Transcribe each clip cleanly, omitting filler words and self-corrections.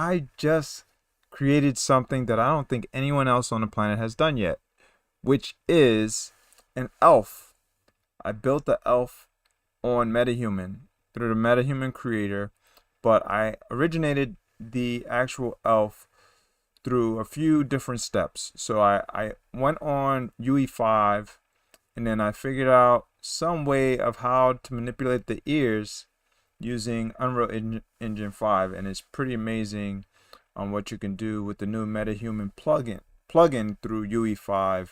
I just created something that I don't think anyone else on the planet has done yet, which is an elf. I built the elf on MetaHuman through the MetaHuman Creator, but I originated the actual elf through a few different steps. So I went on UE5, and then I figured out some way of how to manipulate the ears using Unreal Engine 5, and it's pretty amazing on what you can do with the new MetaHuman plugin through UE5,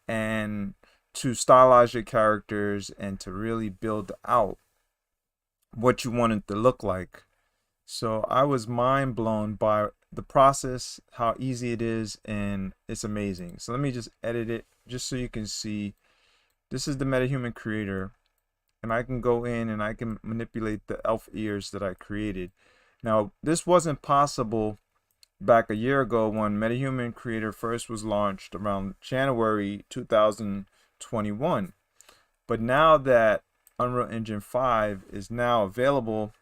and to stylize your characters and to really build out what you want it to look like. So I was mind blown by the process, how easy it is, and it's amazing. So let me just edit it just so you can see. This is the MetaHuman Creator, and I can go in and I can manipulate the elf ears that I created. Now, this wasn't possible back a year ago when MetaHuman Creator first was launched around January 2021. But now that Unreal Engine 5 is now available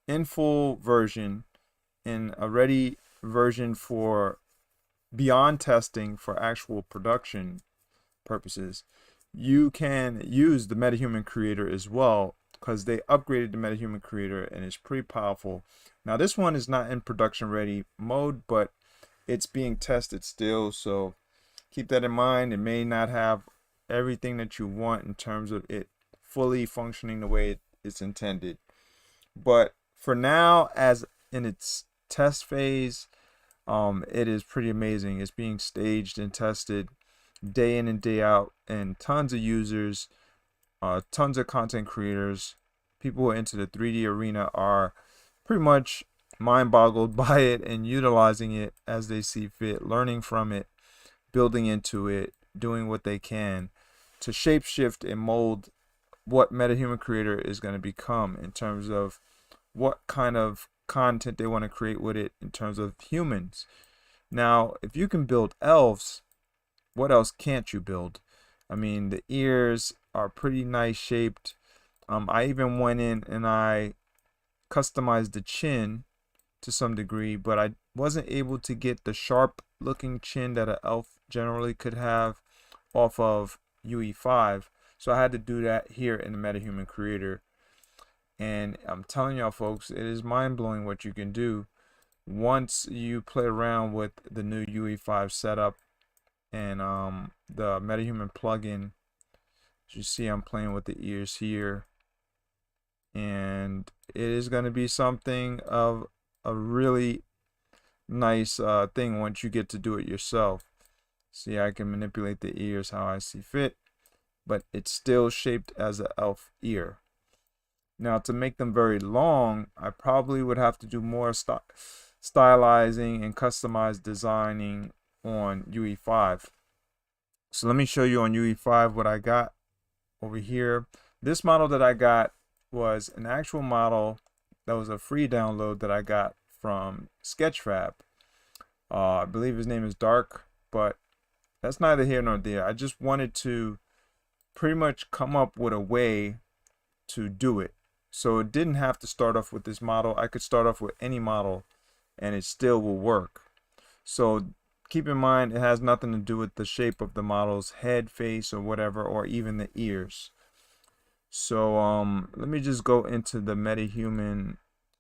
in full version, in a ready version for beyond testing for actual production purposes, you can use the MetaHuman Creator as well, because they upgraded the MetaHuman Creator and it's pretty powerful. Now this one is not in production ready mode, but it's being tested still, so keep that in mind. It may not have everything that you want in terms of it fully functioning the way it's intended, but for now, as in its test phase, it is pretty amazing. It's being staged and tested day in and day out, and tons of users, tons of content creators, people who are into the 3D arena are pretty much mind boggled by it and utilizing it as they see fit, learning from it, building into it, doing what they can to shapeshift and mold what MetaHuman Creator is going to become in terms of what kind of content they want to create with it in terms of humans. Now, if you can build elves, what else can't you build? I mean, the ears are pretty nice shaped. I even went in and I customized the chin to some degree, but I wasn't able to get the sharp looking chin that an elf generally could have off of UE5. So I had to do that here in the MetaHuman Creator. And I'm telling y'all folks, it is mind-blowing what you can do once you play around with the new UE5 setup and the MetaHuman plugin. As you see, I'm playing with the ears here, and it is going to be something of a really nice thing once you get to do it yourself. See, I can manipulate the ears how I see fit, but it's still shaped as an elf ear. Now, to make them very long, I probably would have to do more stylizing and customized designing on UE5. So let me show you on UE5 what I got over here. This model that I got was an actual model that was a free download that I got from Sketchfab. I believe his name is Dark, but that's neither here nor there. I just wanted to pretty much come up with a way to do it. So it didn't have to start off with this model. I could start off with any model and it still will work. So keep in mind, it has nothing to do with the shape of the model's head, face, or whatever, or even the ears. So let me just go into the MetaHuman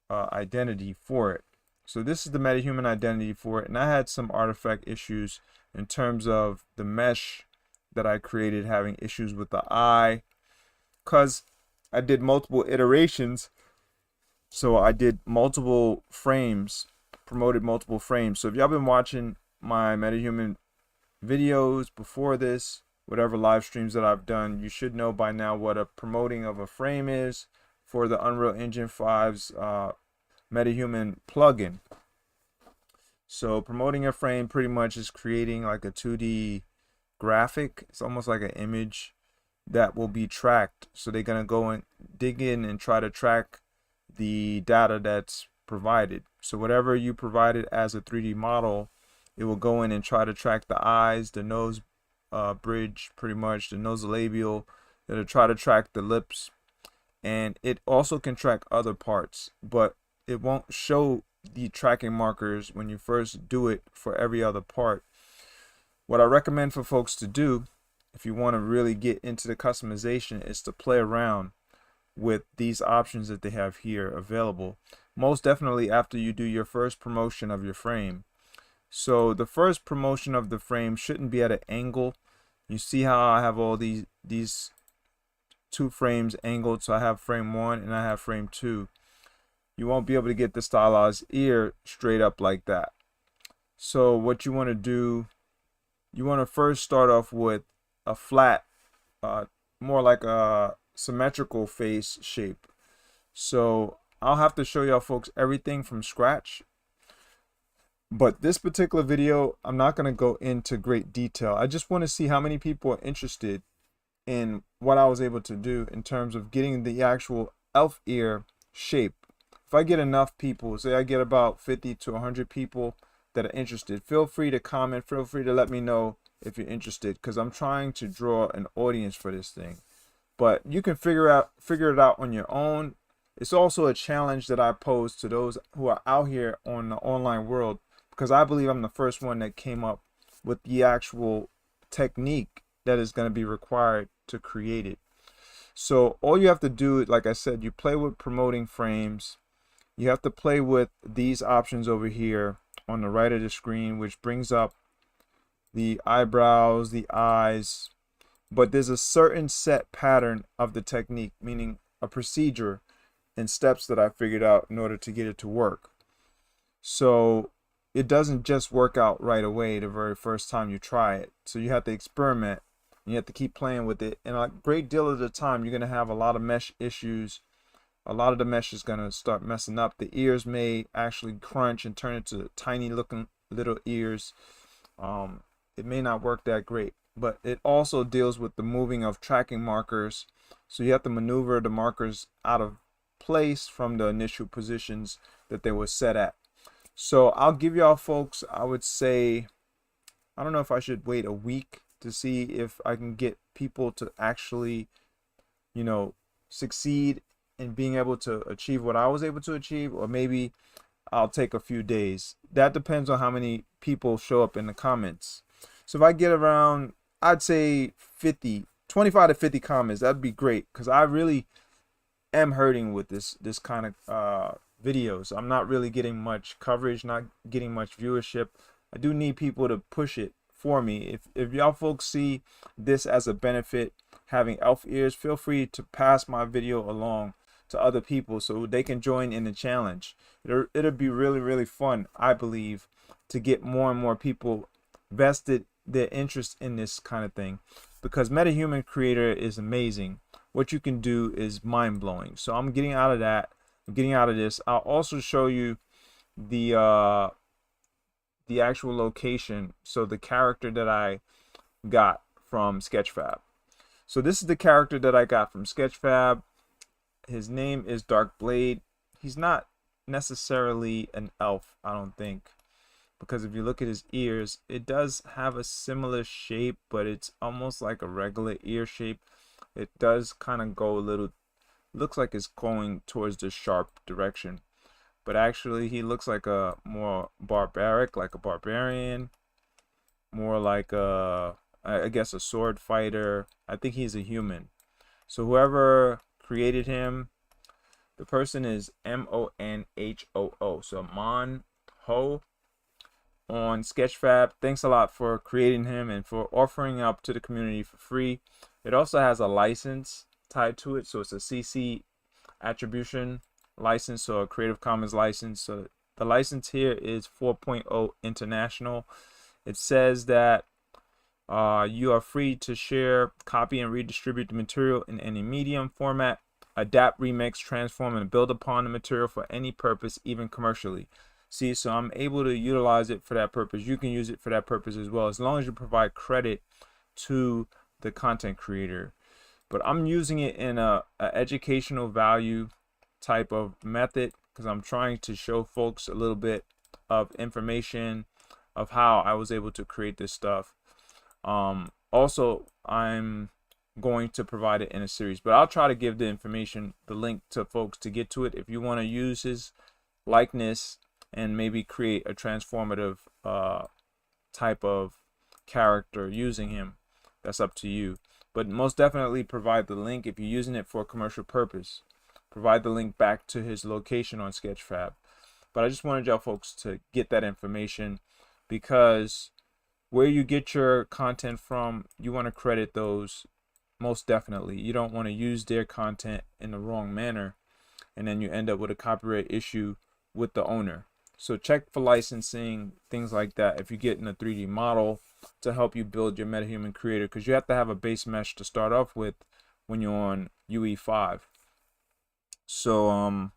identity for it. So this is the MetaHuman identity for it, and I had some artifact issues in terms of the mesh that I created having issues with the eye, because I did multiple iterations. So I did multiple frames, promoted multiple frames. So if y'all been watching my MetaHuman videos before this, whatever live streams that I've done, you should know by now what a promoting of a frame is for the Unreal Engine 5's MetaHuman plugin. So promoting a frame pretty much is creating like a 2D graphic. It's almost like an image that will be tracked. So they're going to go and dig in and try to track the data that's provided. So whatever you provided as a 3D model, it will go in and try to track the eyes, the nose bridge, pretty much the nasolabial. It'll try to track the lips, and it also can track other parts, but it won't show the tracking markers when you first do it for every other part. What I recommend for folks to do, if you want to really get into the customization, is to play around with these options that they have here available. Most definitely after you do your first promotion of your frame. So the first promotion of the frame shouldn't be at an angle. You see how I have all these two frames angled. So I have frame 1 and I have frame 2. You won't be able to get the stylized ear straight up like that. So what you want to do, you want to first start off with a flat, more like a symmetrical face shape. So I'll have to show y'all folks everything from scratch. But this particular video, I'm not going to go into great detail. I just want to see how many people are interested in what I was able to do in terms of getting the actual elf ear shape. If I get enough people, say I get about 50 to 100 people that are interested, feel free to comment, feel free to let me know if you're interested, because I'm trying to draw an audience for this thing. But you can figure it out on your own. It's also a challenge that I pose to those who are out here on the online world, because I believe I'm the first one that came up with the actual technique that is going to be required to create it. So all you have to do, like I said, you play with promoting frames. You have to play with these options over here on the right of the screen, which brings up the eyebrows, the eyes. But there's a certain set pattern of the technique, meaning a procedure and steps that I figured out in order to get it to work. So it doesn't just work out right away the very first time you try it. So you have to experiment. You have to keep playing with it. And a great deal of the time, you're going to have a lot of mesh issues. A lot of the mesh is going to start messing up. The ears may actually crunch and turn into tiny looking little ears. It may not work that great. But it also deals with the moving of tracking markers. So you have to maneuver the markers out of place from the initial positions that they were set at. So I'll give y'all folks, I would say, I don't know if I should wait a week to see if I can get people to actually, you know, succeed in being able to achieve what I was able to achieve, or maybe I'll take a few days. That depends on how many people show up in the comments. So if I get around, I'd say 25 to 50 comments, that'd be great, because I really am hurting with this kind of videos. I'm not really getting much coverage, not getting much viewership. I do need people to push it for me. If y'all folks see this as a benefit, having elf ears, feel free to pass my video along to other people so they can join in the challenge. It'll be really, really fun, I believe, to get more and more people vested their interest in this kind of thing, because MetaHuman Creator is amazing. What you can do is mind-blowing. So I'm getting out of that. I'm getting out of this. I'll also show you the actual location. So the character that I got from Sketchfab. So this is the character that I got from Sketchfab. His name is Dark Blade. He's not necessarily an elf, I don't think, because if you look at his ears, it does have a similar shape, but it's almost like a regular ear shape. It does kind of go a little, looks like it's going towards the sharp direction, but actually he looks like a more barbaric, like a barbarian, more like a, I guess, a sword fighter. I think he's a human. So whoever created him, the person is Monhoo. So Monho on Sketchfab. Thanks a lot for creating him and for offering up to the community for free. It also has a license tied to it, so it's a CC attribution license, so a Creative Commons license. So the license here is 4.0 international. It says that you are free to share, copy, and redistribute the material in any medium format, adapt, remix, transform, and build upon the material for any purpose, even commercially. See, so I'm able to utilize it for that purpose. You can use it for that purpose as well, as long as you provide credit to the content creator. But I'm using it in a educational value type of method, because I'm trying to show folks a little bit of information of how I was able to create this stuff. Also, I'm going to provide it in a series, but I'll try to give the information, the link to folks to get to it. If you want to use his likeness and maybe create a transformative type of character using him. That's up to you. But most definitely provide the link if you're using it for a commercial purpose. Provide the link back to his location on Sketchfab. But I just wanted y'all folks to get that information, because where you get your content from, you want to credit those most definitely. You don't want to use their content in the wrong manner, and then you end up with a copyright issue with the owner. So check for licensing, things like that, if you're getting a 3D model to help you build your MetaHuman Creator, because you have to have a base mesh to start off with when you're on UE5. So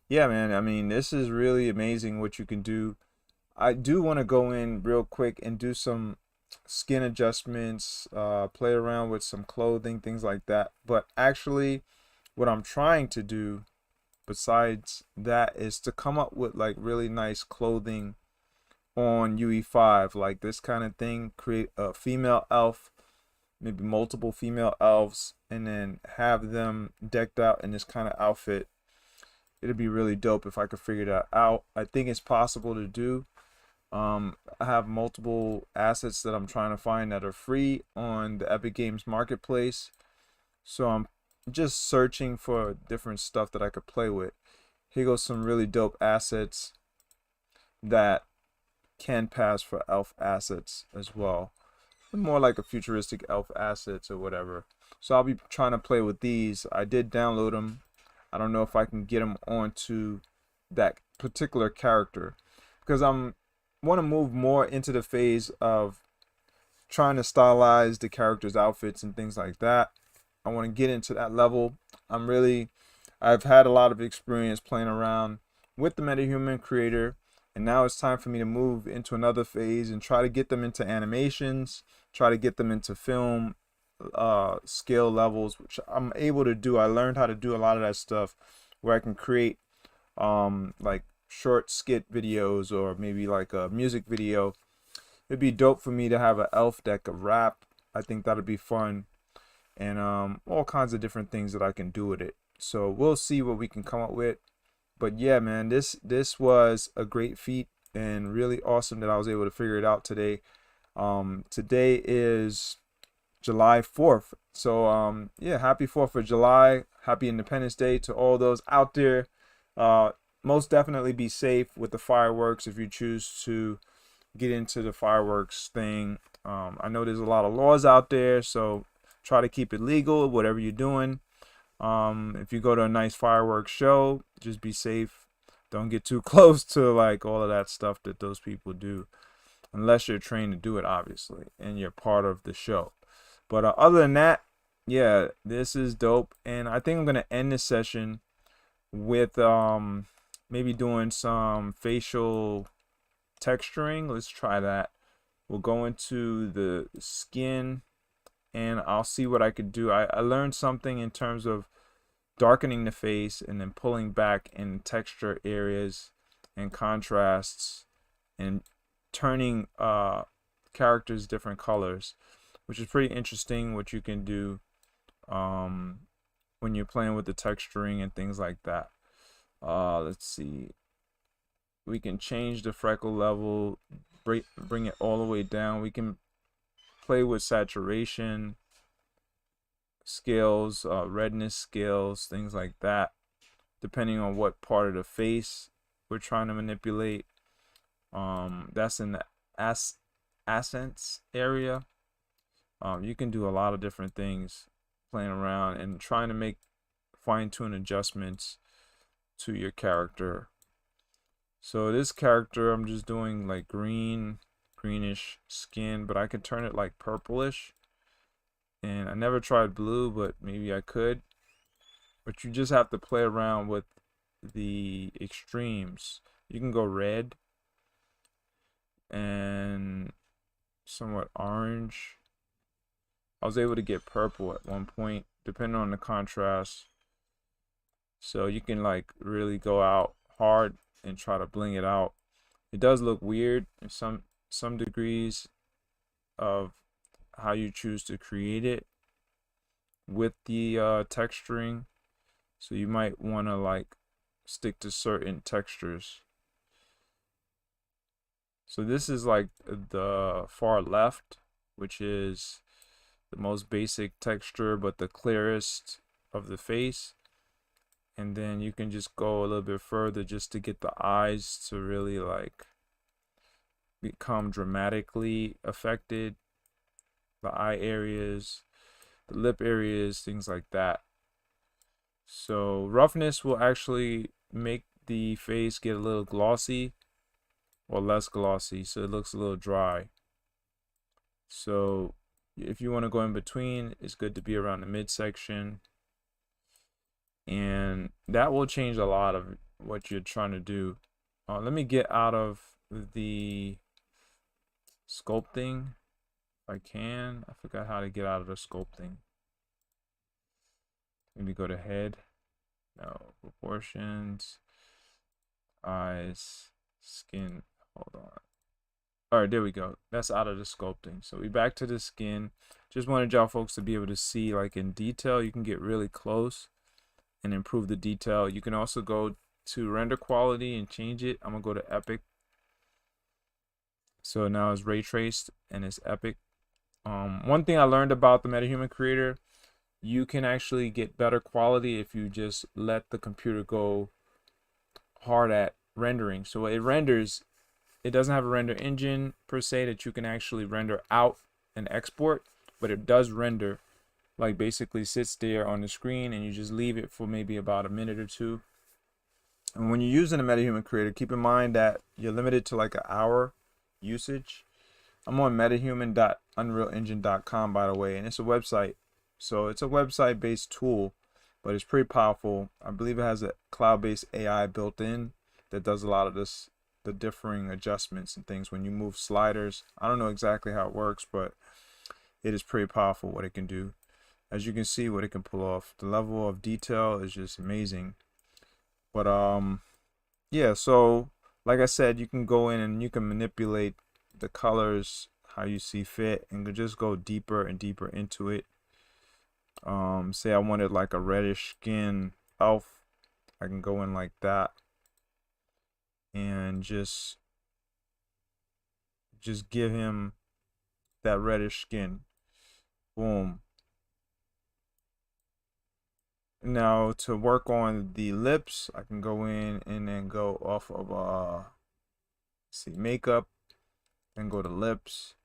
yeah, man, I mean, this is really amazing what you can do. I do want to go in real quick and do some skin adjustments, play around with some clothing, things like that. But actually, what I'm trying to do besides that is to come up with like really nice clothing on UE5, like this kind of thing. Create a female elf, maybe multiple female elves, and then have them decked out in this kind of outfit. It'd be really dope if I could figure that out. I think it's possible to do. I have multiple assets that I'm trying to find that are free on the Epic Games Marketplace. So I'm just searching for different stuff that I could play with. Here goes some really dope assets that can pass for elf assets as well. More like a futuristic elf assets or whatever. So I'll be trying to play with these. I did download them. I don't know if I can get them onto that particular character, because I'm want to move more into the phase of trying to stylize the character's outfits and things like that. I want to get into that level. I've had a lot of experience playing around with the MetaHuman Creator, and now it's time for me to move into another phase and try to get them into animations, try to get them into film scale levels, which I'm able to do. I learned how to do a lot of that stuff where I can create like short skit videos, or maybe like a music video. It'd be dope for me to have an elf that could rap. I think that'd be fun, and all kinds of different things that I can do with it. So we'll see what we can come up with. But yeah, man, this was a great feat and really awesome that I was able to figure it out today. Today is July 4th. So yeah, happy 4th of July. Happy Independence Day to all those out there. Most definitely be safe with the fireworks if you choose to get into the fireworks thing. I know there's a lot of laws out there, so try to keep it legal, whatever you're doing. If you go to a nice fireworks show, just be safe. Don't get too close to like all of that stuff that those people do, unless you're trained to do it, obviously, and you're part of the show. But other than that, yeah, this is dope. And I think I'm going to end this session with maybe doing some facial texturing. Let's try that. We'll go into the skin, and I'll see what I could do. I learned something in terms of darkening the face and then pulling back in texture areas and contrasts, and turning characters different colors, which is pretty interesting what you can do when you're playing with the texturing and things like that. Let's see. We can change the freckle level, bring it all the way down. We can play with saturation scales, redness scales, things like that, depending on what part of the face we're trying to manipulate. That's in the accents area. You can do a lot of different things playing around and trying to make fine-tune adjustments to your character. So this character, I'm just doing like greenish skin, but I could turn it like purplish. And I never tried blue, but maybe I could. But you just have to play around with the extremes. You can go red and somewhat orange. I was able to get purple at one point, depending on the contrast. So you can like really go out hard and try to bling it out. It does look weird in some degrees of how you choose to create it with the texturing. So you might want to like stick to certain textures. So this is like the far left, which is the most basic texture, but the clearest of the face. And then you can just go a little bit further just to get the eyes to really like become dramatically affected, the eye areas, the lip areas, things like that. So roughness will actually make the face get a little glossy or less glossy, so it looks a little dry. So if you want to go in between, it's good to be around the midsection, and that will change a lot of what you're trying to do. Let me get out of the sculpting if I can. I forgot how to get out of the sculpting. Maybe go to head. No, proportions, eyes, skin. Hold on. All right, there we go. That's out of the sculpting. So we back to the skin. Just wanted y'all folks to be able to see like in detail. You can get really close and improve the detail. You can also go to render quality and change it. I'm gonna go to epic. So now it's ray traced and it's epic. One thing I learned about the MetaHuman Creator, you can actually get better quality if you just let the computer go hard at rendering. So it renders, it doesn't have a render engine per se that you can actually render out and export, but it does render, like basically sits there on the screen and you just leave it for maybe about a minute or two. And when you're using a MetaHuman Creator, keep in mind that you're limited to like an hour usage. I'm on metahuman.unrealengine.com, by the way, and it's a website. So it's a website-based tool, but it's pretty powerful. I believe it has a cloud-based AI built in that does a lot of this, the differing adjustments and things when you move sliders. I don't know exactly how it works, but it is pretty powerful what it can do. As you can see, what it can pull off. The level of detail is just amazing. But yeah, so like I said, you can go in and you can manipulate the colors how you see fit and just go deeper and deeper into it. Say I wanted like a reddish skin elf, I can go in like that and just give him that reddish skin. Boom. Now to work on the lips, I can go in and then go off of see, makeup, and go to lips,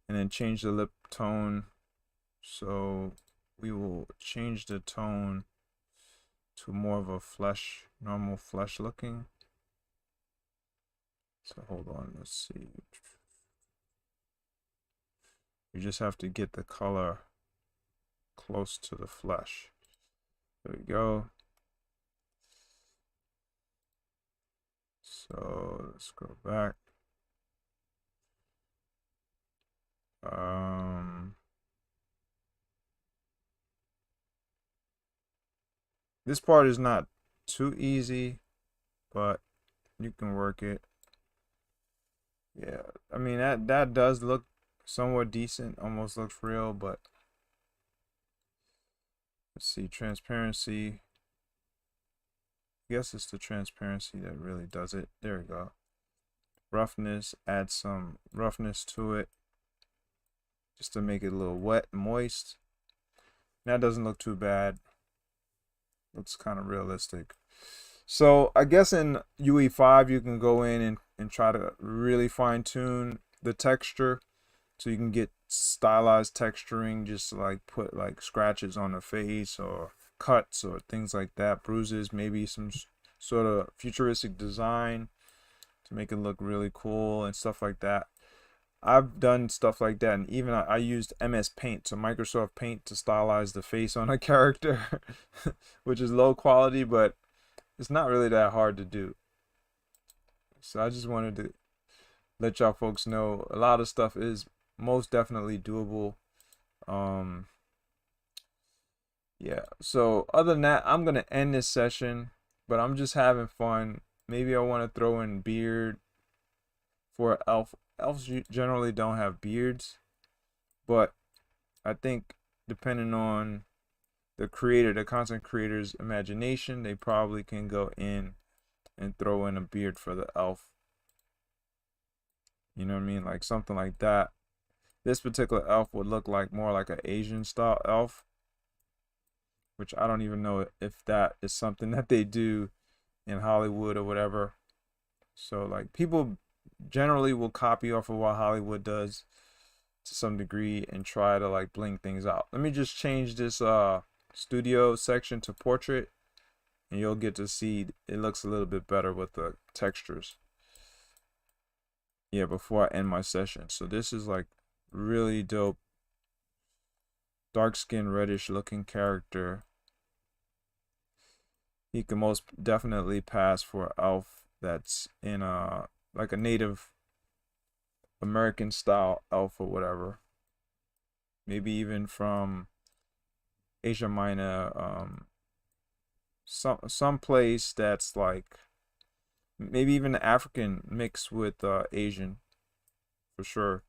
and then change the lip tone. So we will change the tone to more of a flesh, normal flesh looking. So hold on, let's see. You just have to get the color close to the flesh. There we go. So let's go back. This part is not too easy, but you can work it. Yeah, I mean that does look somewhat decent, almost looks real, but let's see, transparency. I guess it's the transparency that really does it. There we go. Roughness, add some roughness to it just to make it a little wet and moist. That doesn't look too bad. Looks kind of realistic. So I guess in UE5 you can go in and try to really fine tune the texture so you can get stylized texturing, just to like put like scratches on the face or cuts or things like that, bruises, maybe some sort of futuristic design to make it look really cool and stuff like that. I've done stuff like that, and even I used MS Paint, so Microsoft Paint, to stylize the face on a character, which is low quality, but it's not really that hard to do. So I just wanted to let y'all folks know a lot of stuff is most definitely doable. Yeah, so other than that, I'm gonna end this session, but I'm just having fun. Maybe I want to throw in beard for elf. Elves generally don't have beards, but I think depending on the creator, the content creator's imagination, they probably can go in and throw in a beard for the elf. You know what I mean? Like something like that. This particular elf would look like more like an Asian style elf, which I don't even know if that is something that they do in Hollywood or whatever. So like people generally will copy off of what Hollywood does to some degree and try to like bling things out. Let me just change this studio section to portrait, and you'll get to see it looks a little bit better with the textures. Yeah, before I end my session. So this is like really dope, dark skin reddish looking character. He can most definitely pass for an elf that's in like a Native American style elf or whatever. Maybe even from Asia Minor, some place that's like maybe even African mixed with Asian for sure.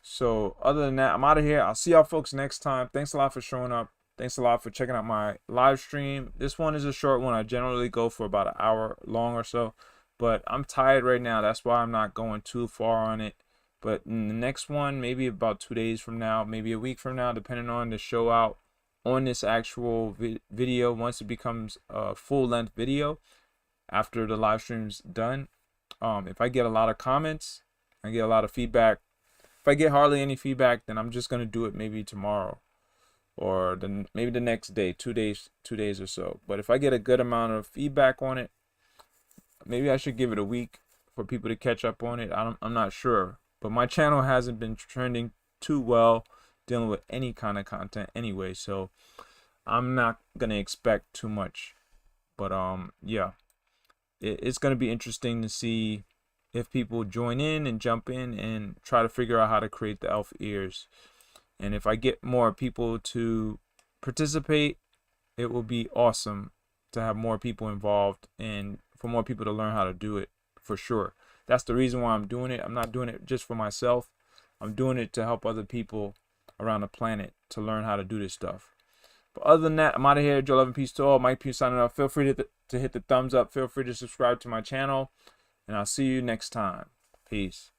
So other than that, I'm out of here. I'll see y'all folks next time. Thanks a lot for showing up. Thanks a lot for checking out my live stream. This one is a short one. I generally go for about an hour long or so, but I'm tired right now. That's why I'm not going too far on it. But in the next one, maybe about 2 days from now, maybe a week from now, depending on the show out on this actual video, once it becomes a full-length video after the live stream's done. If I get a lot of comments, I get a lot of feedback. If I get hardly any feedback, then I'm just gonna do it maybe tomorrow, or maybe the next day, 2 days or so. But if I get a good amount of feedback on it, maybe I should give it a week for people to catch up on it. I'm not sure, but my channel hasn't been trending too well dealing with any kind of content anyway, so I'm not gonna expect too much. But yeah, it's gonna be interesting to see if people join in and jump in and try to figure out how to create the elf ears. And if I get more people to participate, it will be awesome to have more people involved and for more people to learn how to do it for sure. That's the reason why I'm doing it. I'm not doing it just for myself. I'm doing it to help other people around the planet to learn how to do this stuff. But other than that, I'm out of here. Joe, love and peace to all. Mike Pugh signing off. Feel free to hit the thumbs up. Feel free to subscribe to my channel. And I'll see you next time. Peace.